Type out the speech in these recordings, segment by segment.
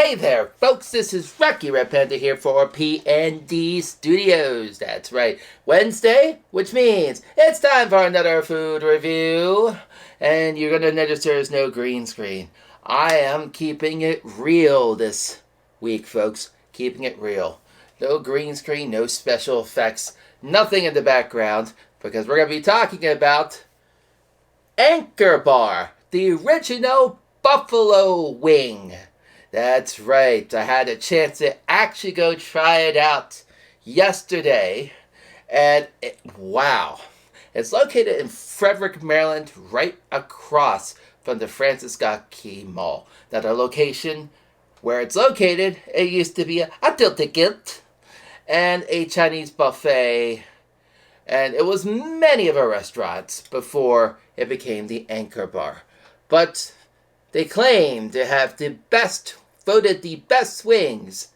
Hey there, folks, this is Rocky Red Panda here for P&D Studios. That's right, Wednesday, which means it's time for another food review. And you're going to notice there's no green screen. I am keeping it real this week, folks. Keeping it real. No green screen, no special effects, nothing in the background, because we're going to be talking about Anchor Bar, the original buffalo wing. That's right. I had a chance to actually go try it out yesterday. And wow. It's located in Frederick, Maryland, right across from the FSK Mall. Now, the location where it's located, it used to be a Tilted Kilt and a Chinese buffet. And it was many of our restaurants before it became the Anchor Bar. But they claim to have voted the best wings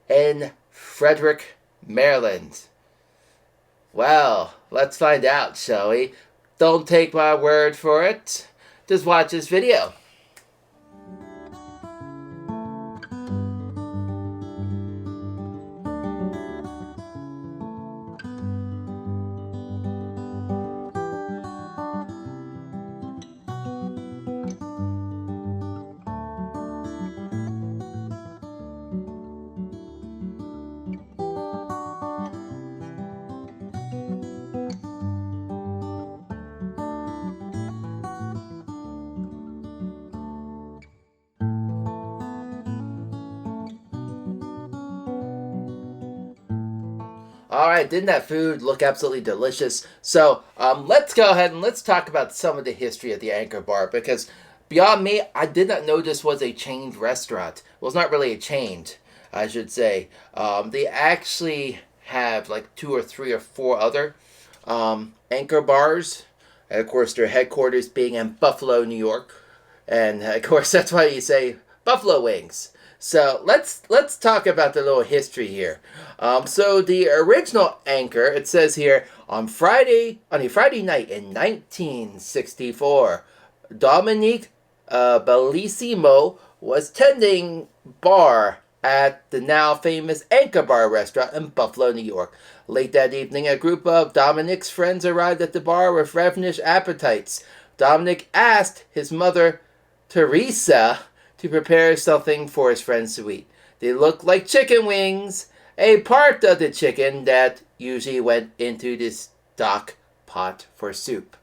in Frederick, Maryland. Well, let's find out, shall we? Don't take my word for it. Just watch this video. Alright, didn't that food look absolutely delicious? So, let's go ahead and let's talk about some of the history of the Anchor Bar, because beyond me, I did not know this was a chained restaurant. Well, it's not really a chained, I should say. They actually have like 2 or 3 or 4 other Anchor Bars. And of course, their headquarters being in Buffalo, New York. And of course, that's why you say buffalo wings. So let's talk about the little history here. So the original Anchor, it says here, on a Friday night in 1964, Dominique Bellissimo was tending bar at the now famous Anchor Bar restaurant in Buffalo, New York. Late that evening, a group of Dominique's friends arrived at the bar with ravenous appetites. Dominique asked his mother, Teresa, to prepare something for his friends to eat. They looked like chicken wings, a part of the chicken that usually went into the stock pot for soup.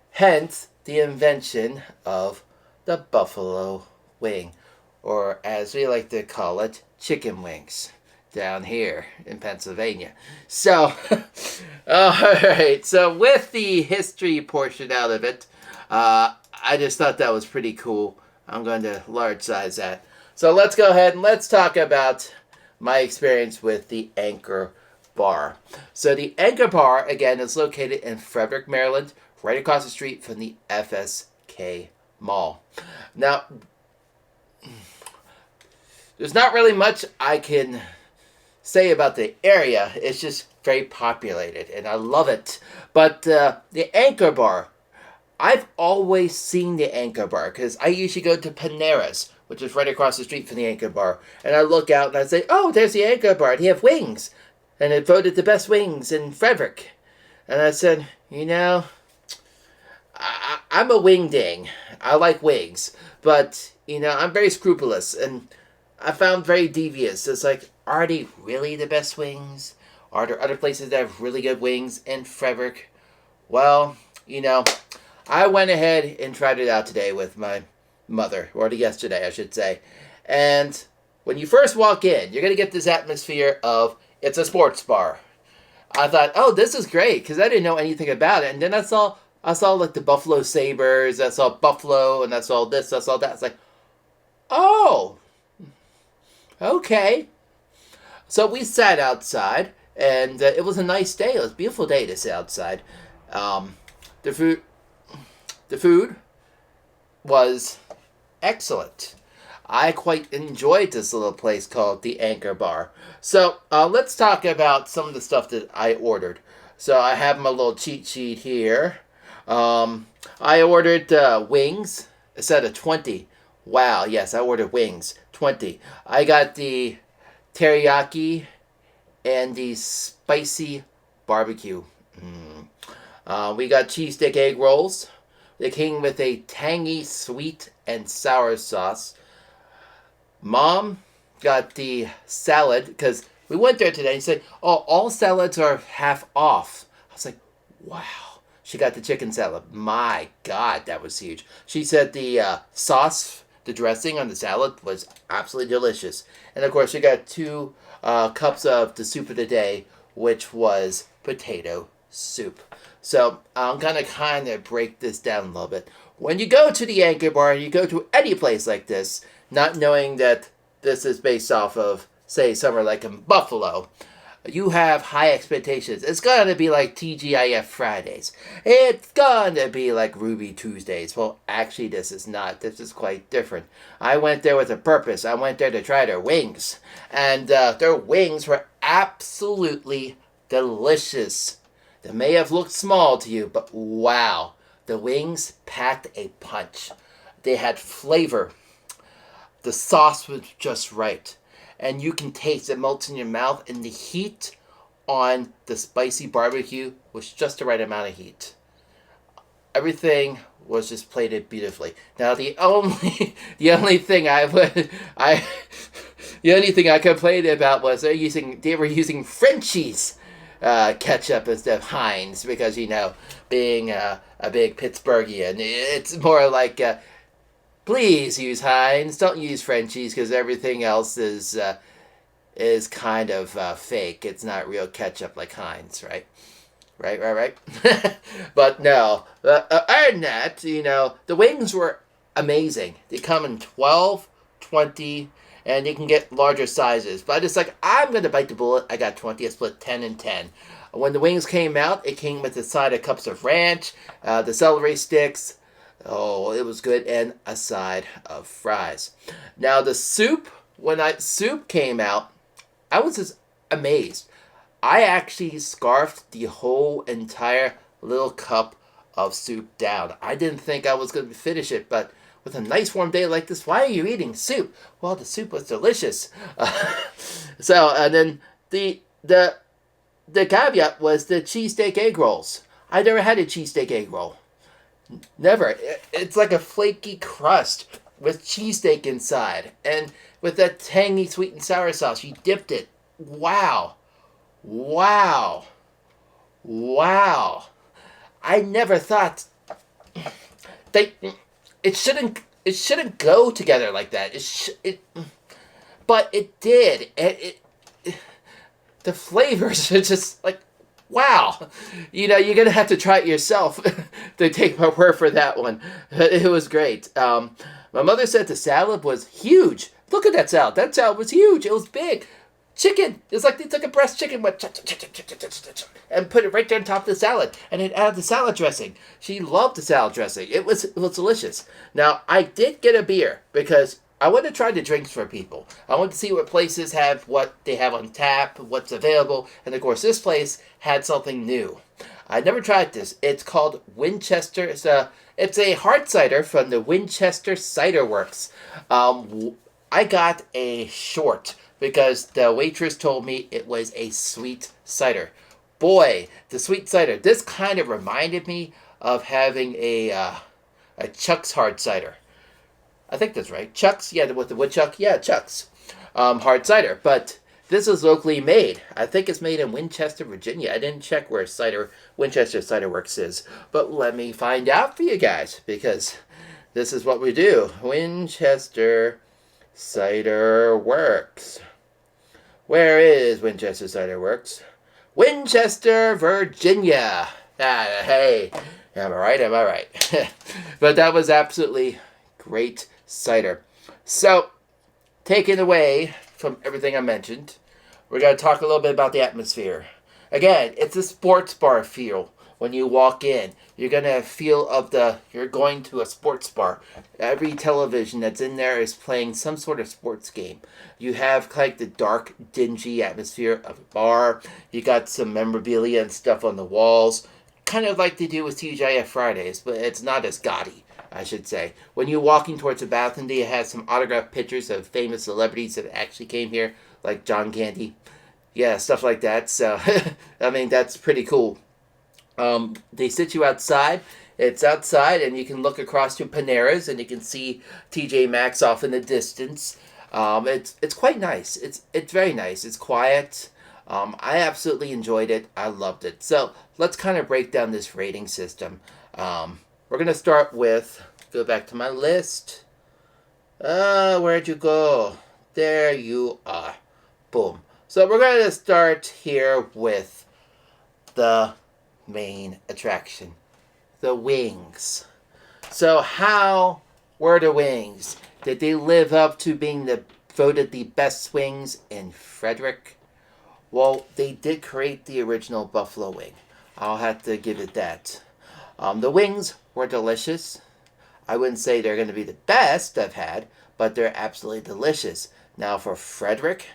Hence, the invention of the buffalo wing, or as we like to call it, chicken wings, down here in Pennsylvania. So, alright, so with the history portion out of it, I just thought that was pretty cool. I'm going to large size that. So let's go ahead and let's talk about my experience with the Anchor Bar. So the Anchor Bar, again, is located in Frederick, Maryland, right across the street from the FSK Mall. Now, there's not really much I can say about the area. It's just very populated, and I love it. But the Anchor Bar, I've always seen the Anchor Bar because I usually go to Paneras, which is right across the street from the Anchor Bar. And I look out and I say, oh, there's the Anchor Bar. They have wings. And it voted the best wings in Frederick. And I said, you know, I'm a wing ding. I like wings. But, you know, I'm very scrupulous. And I found very devious. It's like, are they really the best wings? Are there other places that have really good wings in Frederick? Well, you know, I went ahead and tried it out today with my mother, or yesterday, I should say. And when you first walk in, you're going to get this atmosphere of it's a sports bar. I thought, oh, this is great, because I didn't know anything about it. And then I saw like the Buffalo Sabres, I saw Buffalo, and I saw this, I saw that. It's like, oh, okay. So we sat outside, and it was a nice day. It was a beautiful day to sit outside. The food was excellent. I quite enjoyed this little place called the Anchor Bar. So let's talk about some of the stuff that I ordered. So I have my little cheat sheet here. I ordered wings, a set of 20. Wow, yes, I ordered wings. $12.20. I got the teriyaki and the spicy barbecue. We got cheesesteak egg rolls. They came with a tangy sweet and sour sauce. Mom got the salad because we went there today and said, "Oh, all salads are half off." I was like, "Wow." She got the chicken salad. My God, that was huge. She said the sauce, the dressing on the salad was absolutely delicious. And of course, we got 2 cups of the soup of the day, which was potato soup. So I'm going to kind of break this down a little bit. When you go to the Anchor Bar, you go to any place like this, not knowing that this is based off of, say, somewhere like in Buffalo, you have high expectations. It's going to be like TGIF Fridays. It's going to be like Ruby Tuesdays. Well, actually, this is not. This is quite different. I went there with a purpose. I went there to try their wings. And their wings were absolutely delicious. They may have looked small to you, but wow. The wings packed a punch. They had flavor. The sauce was just right. And you can taste it melts in your mouth, and the heat on the spicy barbecue was just the right amount of heat. Everything was just plated beautifully. Now the only thing I complained about was they were using Frenchie's ketchup instead of Heinz because being a big Pittsburghian, it's more like. Please use Heinz. Don't use Frenchies because everything else is kind of fake. It's not real ketchup like Heinz, right? Right. But no. Other than that, the wings were amazing. They come in 12, 20, and you can get larger sizes. But I'm going to bite the bullet. I got 20. I split 10 and 10. When the wings came out, it came with a side of cups of ranch, the celery sticks. Oh, it was good, and a side of fries. Now the soup, when soup came out, I was just amazed. I actually scarfed the whole entire little cup of soup down. I didn't think I was going to finish it, but with a nice warm day like this, why are you eating soup? Well, the soup was delicious. And then the caveat was the cheesesteak egg rolls. I never had a cheesesteak egg roll. Never. It's like a flaky crust with cheesesteak inside. And with that tangy sweet and sour sauce, you dipped it. Wow. I never thought it shouldn't go together like that. But it did. The flavors are just like, wow. You're going to have to try it yourself to take my word for that one. It was great. My mother said the salad was huge. Look at that salad. That salad was huge. It was big. Chicken. It's like they took a breast chicken and put it right there on top of the salad. And it added the salad dressing. She loved the salad dressing. It was delicious. Now, I did get a beer because I want to try the drinks for people. I want to see what places have what they have on tap, what's available. And of course, this place had something new. I never tried this. It's called Winchester. It's a hard cider from the Winchester Cider Works. I got a short because the waitress told me it was a sweet cider. Boy, the sweet cider. This kind of reminded me of having a Chuck's hard cider. I think that's right. Chuck's, yeah, with the woodchuck. Yeah, Chuck's hard cider. But this is locally made. I think it's made in Winchester, Virginia. I didn't check where Winchester Cider Works is. But let me find out for you guys, because this is what we do. Winchester Cider Works. Where is Winchester Cider Works? Winchester, Virginia. Hey, am I right? But that was absolutely great cider. So, taken away from everything I mentioned, we're going to talk a little bit about the atmosphere. Again, it's a sports bar feel when you walk in. You're going to feel you're going to a sports bar. Every television that's in there is playing some sort of sports game. You have like the dark, dingy atmosphere of a bar. You got some memorabilia and stuff on the walls. Kind of like they do with TGIF Fridays, but it's not as gaudy. I should say. When you're walking towards the balcony, it has some autographed pictures of famous celebrities that actually came here, like John Candy. Yeah, stuff like that. So, I mean, that's pretty cool. They sit you outside. It's outside, and you can look across to Paneras, and you can see TJ Maxx off in the distance. It's quite nice. It's very nice. It's quiet. I absolutely enjoyed it. I loved it. So let's kind of break down this rating system. We're gonna start with, go back to my list. Where'd you go? There you are. Boom. So we're gonna start here with the main attraction, the wings. So how were the wings? Did they live up to being voted the best wings in Frederick? Well, they did create the original buffalo wing. I'll have to give it that. The wings were delicious. I wouldn't say they're going to be the best I've had, but they're absolutely delicious. Now for Frederick,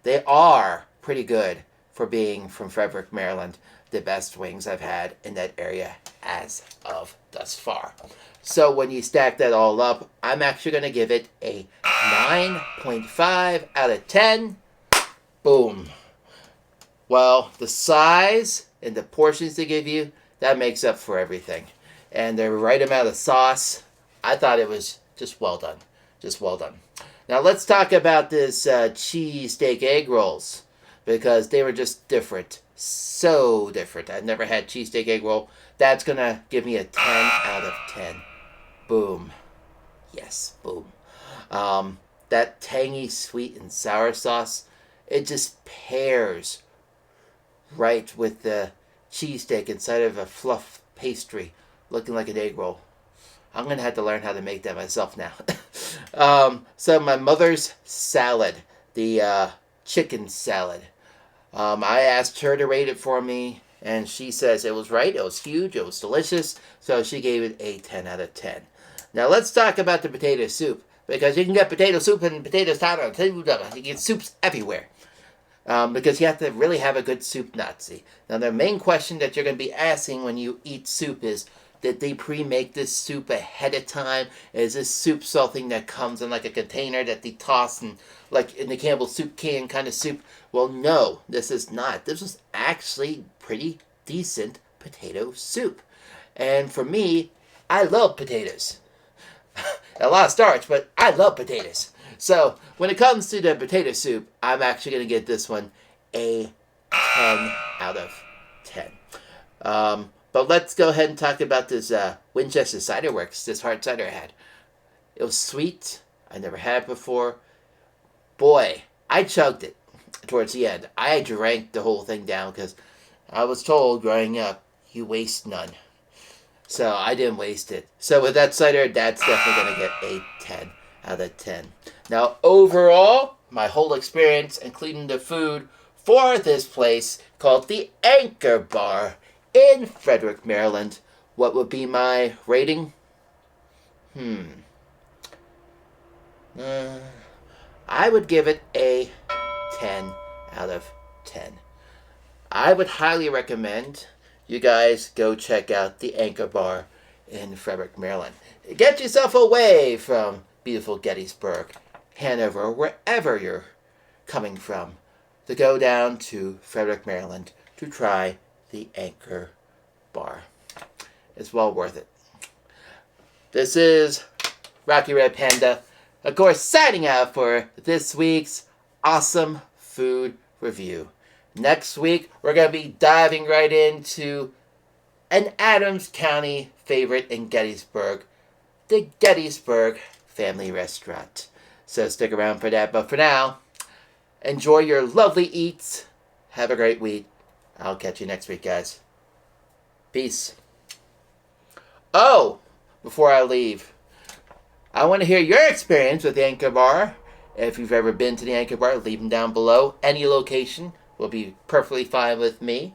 they are pretty good for being from Frederick, Maryland. The best wings I've had in that area as of thus far. So when you stack that all up, I'm actually going to give it a 9.5 out of 10. Boom. Well, the size and the portions they give you, that makes up for everything. And the right amount of sauce, I thought it was just well done. Just well done. Now let's talk about this cheesesteak egg rolls, because they were just different. So different. I've never had cheesesteak egg roll. That's going to give me a 10 out of 10. Boom. Yes, boom. That tangy sweet and sour sauce, it just pairs right with the cheesesteak inside of a fluff pastry looking like an egg roll. I'm going to have to learn how to make that myself now. So my mother's salad, the chicken salad. I asked her to rate it for me, and she says it was right, it was huge, it was delicious, so she gave it a 10 out of 10. Now let's talk about the potato soup, because you can get potato soup and potato salad. You can get soups everywhere. Because you have to really have a good soup Nazi. Now the main question that you're going to be asking when you eat soup is, did they pre-make this soup ahead of time? Is this soup something that comes in like a container that they toss in, like in the Campbell's soup can kind of soup? Well, no, this is not. This was actually pretty decent potato soup. And for me, I love potatoes. A lot of starch, but I love potatoes. So when it comes to the potato soup, I'm actually going to give this one a 10 out of 10. But let's go ahead and talk about this Winchester Cider Works, this hard cider I had. It was sweet. I never had it before. Boy, I chugged it towards the end. I drank the whole thing down because I was told growing up, you waste none. So I didn't waste it. So with that cider, that's definitely going to get a 10 out of 10. Now overall, my whole experience, including the food for this place called the Anchor Bar in Frederick, Maryland, what would be my rating? I would give it a 10 out of 10. I would highly recommend you guys go check out the Anchor Bar in Frederick, Maryland. Get yourself away from beautiful Gettysburg, Hanover, wherever you're coming from, to go down to Frederick, Maryland to try the Anchor Bar. It's well worth it. This is Rocky Red Panda, of course, signing out for this week's awesome food review. Next week, we're going to be diving right into an Adams County favorite in Gettysburg, the Gettysburg Family Restaurant. So stick around for that. But for now, enjoy your lovely eats. Have a great week. I'll catch you next week, guys. Peace. Oh, before I leave, I want to hear your experience with the Anchor Bar. If you've ever been to the Anchor Bar, leave them down below. Any location will be perfectly fine with me.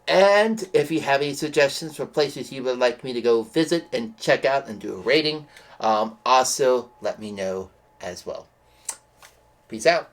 And if you have any suggestions for places you would like me to go visit and check out and do a rating, also let me know as well. Peace out.